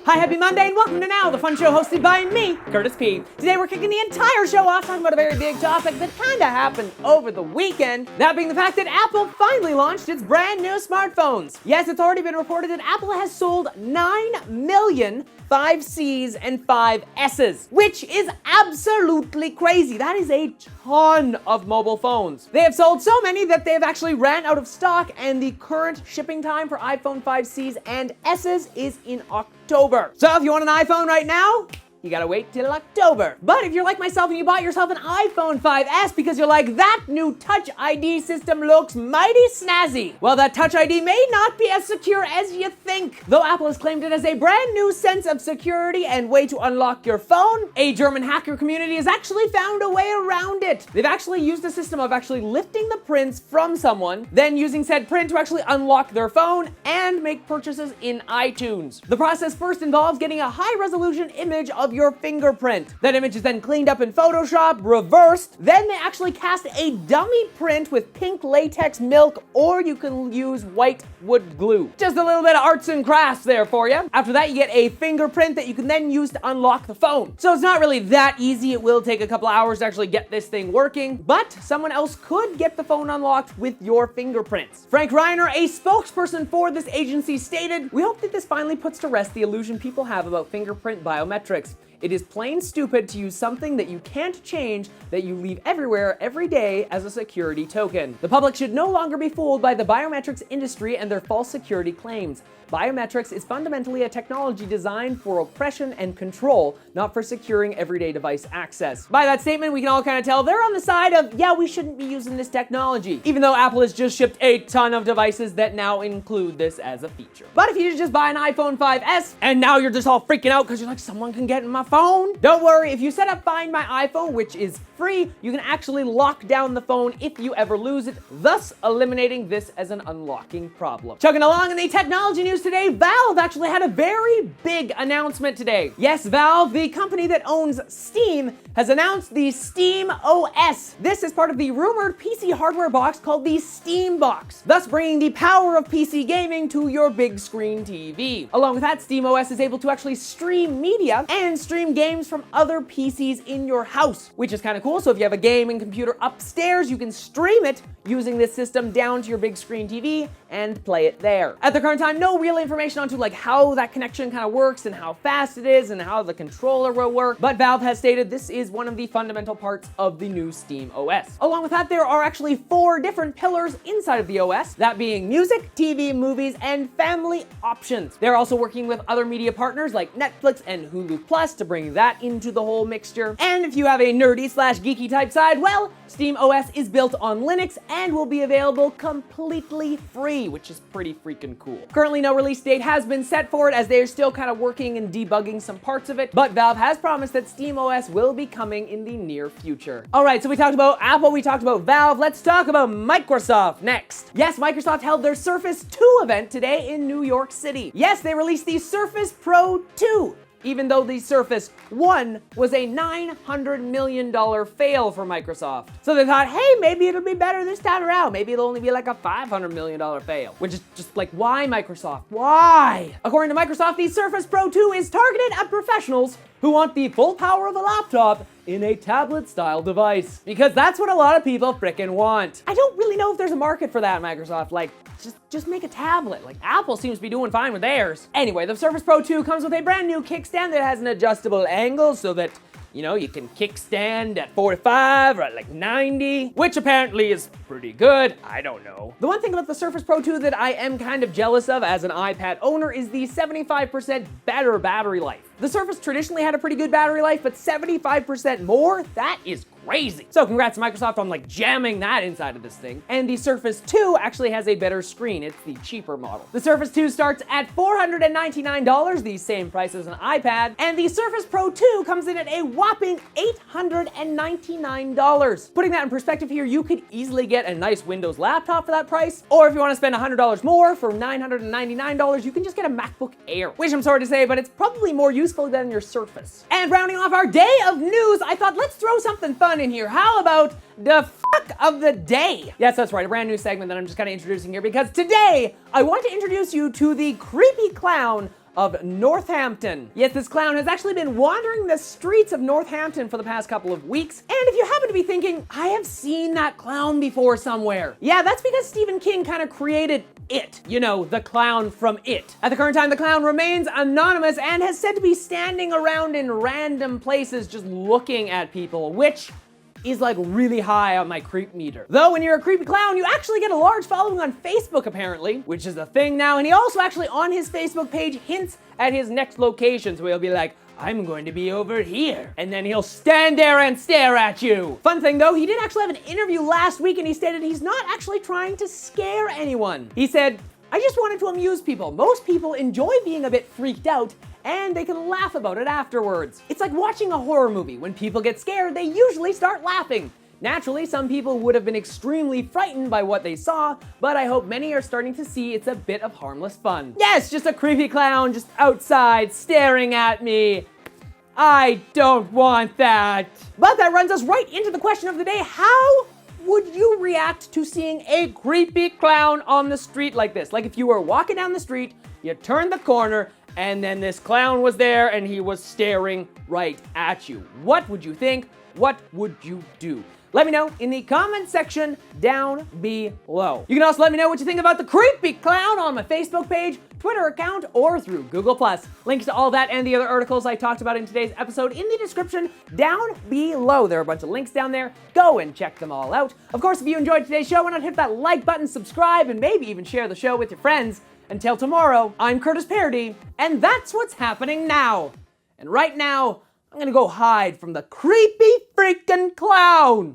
Hi, happy Monday, and welcome to Now, the fun show hosted by me, Curtis P. Today we're kicking the entire show off talking about a very big topic that kinda happened over the weekend, that being the fact that Apple finally launched its brand new smartphones. Yes, it's already been reported that Apple has sold 9 million 5Cs and 5Ss, which is absolutely crazy. That is a ton of mobile phones. They have sold so many that they have actually ran out of stock, and the current shipping time for iPhone 5Cs and Ss is in October. So if you want an iPhone right now, you gotta wait till October. But if you're like myself and you bought yourself an iPhone 5S because you're like, that new Touch ID system looks mighty snazzy, well, that Touch ID may not be as secure as you think. Though Apple has claimed it as a brand new sense of security and way to unlock your phone, a German hacker community has actually found a way around it. They've actually used a system of actually lifting the prints from someone, then using said print to actually unlock their phone and make purchases in iTunes. The process first involves getting a high-resolution image of your fingerprint. That image is then cleaned up in Photoshop, reversed, then they actually cast a dummy print with pink latex milk, or you can use white wood glue. Just a little bit of arts and crafts there for you. After that, you get a fingerprint that you can then use to unlock the phone. So it's not really that easy. It will take a couple hours to actually get this thing working, but someone else could get the phone unlocked with your fingerprints. Frank Reiner, a spokesperson for this agency, stated, "We hope that this finally puts to rest the illusion people have about fingerprint biometrics. It is plain stupid to use something that you can't change, that you leave everywhere every day as a security token. The public should no longer be fooled by the biometrics industry and their false security claims. Biometrics is fundamentally a technology designed for oppression and control, not for securing everyday device access." By that statement, we can all kind of tell they're on the side of, yeah, we shouldn't be using this technology, even though Apple has just shipped a ton of devices that now include this as a feature. But if you just buy an iPhone 5S and now you're just all freaking out because you're like, someone can get in my phone, don't worry. If you set up Find My iPhone, which is free, you can actually lock down the phone if you ever lose it, thus eliminating this as an unlocking problem. Chugging along in the technology news today, Valve actually had a very big announcement today. Yes, Valve, the company that owns Steam, has announced the Steam OS. This is part of the rumored PC hardware box called the Steam Box, thus bringing the power of PC gaming to your big screen TV. Along with that, Steam OS is able to actually stream media and stream games from other PCs in your house, which is kind of cool. So if you have a gaming computer upstairs, you can stream it using this system down to your big screen TV and play it there. At the current time, no real information onto like how that connection kind of works and how fast it is and how the controller will work, but Valve has stated this is one of the fundamental parts of the new Steam OS. Along with that, there are actually 4 different pillars inside of the OS, that being music, TV, movies, and family options. They're also working with other media partners like Netflix and Hulu Plus to bring that into the whole mixture. And if you have a nerdy/geeky type side, well, Steam OS is built on Linux and will be available completely free, which is pretty freaking cool. Currently, no release date has been set for it as they are still kind of working and debugging some parts of it, but Valve has promised that Steam OS will be coming in the near future. All right, so we talked about Apple, we talked about Valve, let's talk about Microsoft next. Yes, Microsoft held their Surface 2 event today in New York City. Yes, they released the Surface Pro 2. Even though the Surface 1 was a $900 million fail for Microsoft. So they thought, hey, maybe it'll be better this time around. Maybe it'll only be like a $500 million fail. Which is just like, why, Microsoft? Why? According to Microsoft, the Surface Pro 2 is targeted at professionals who want the full power of a laptop in a tablet-style device. Because that's what a lot of people frickin' want. I don't really know if there's a market for that, Microsoft. Like, just make a tablet. Like, Apple seems to be doing fine with theirs. Anyway, the Surface Pro 2 comes with a brand new kickstand that has an adjustable angle so that, you know, you can kickstand at 45 or at like 90, which apparently is pretty good. I don't know. The one thing about the Surface Pro 2 that I am kind of jealous of as an iPad owner is the 75% better battery life. The Surface traditionally had a pretty good battery life, but 75% more? That is crazy. So congrats to Microsoft on like jamming that inside of this thing. And the Surface 2 actually has a better screen. It's the cheaper model. The Surface 2 starts at $499, the same price as an iPad, and the Surface Pro 2 comes in at a whopping $899. Putting that in perspective here, you could easily get a nice Windows laptop for that price, or if you want to spend $100 more for $999, you can just get a MacBook Air, which I'm sorry to say, but it's probably more useful than your Surface. And rounding off our day of news, I thought let's throw something fun in here. How about the fuck of the day? Yes, that's right, a brand new segment that I'm just kind of introducing here because today I want to introduce you to the creepy clown of Northampton. Yes, this clown has actually been wandering the streets of Northampton for the past couple of weeks. And if you happen to be thinking, I have seen that clown before somewhere. Yeah, that's because Stephen King kind of created It. You know, the clown from It. At the current time, the clown remains anonymous and has said to be standing around in random places just looking at people, which is like really high on my creep meter. Though when you're a creepy clown, you actually get a large following on Facebook apparently, which is a thing now, and he also actually on his Facebook page hints at his next location, so he'll be like, I'm going to be over here. And then he'll stand there and stare at you. Fun thing though, he did actually have an interview last week and he stated he's not actually trying to scare anyone. He said, I just wanted to amuse people. Most people enjoy being a bit freaked out and they can laugh about it afterwards. It's like watching a horror movie. When people get scared, they usually start laughing. Naturally, some people would have been extremely frightened by what they saw, but I hope many are starting to see it's a bit of harmless fun. Yes, just a creepy clown just outside staring at me. I don't want that. But that runs us right into the question of the day. How would you react to seeing a creepy clown on the street like this? Like if you were walking down the street, you turned the corner, and then this clown was there and he was staring right at you. What would you think? What would you do? Let me know in the comment section down below. You can also let me know what you think about the creepy clown on my Facebook page, Twitter account, or through Google+. Links to all that and the other articles I talked about in today's episode in the description down below. There are a bunch of links down there. Go and check them all out. Of course, if you enjoyed today's show, why not hit that like button, subscribe, and maybe even share the show with your friends. Until tomorrow, I'm Curtis Parody, and that's what's happening now. And right now, I'm gonna go hide from the creepy freaking clown.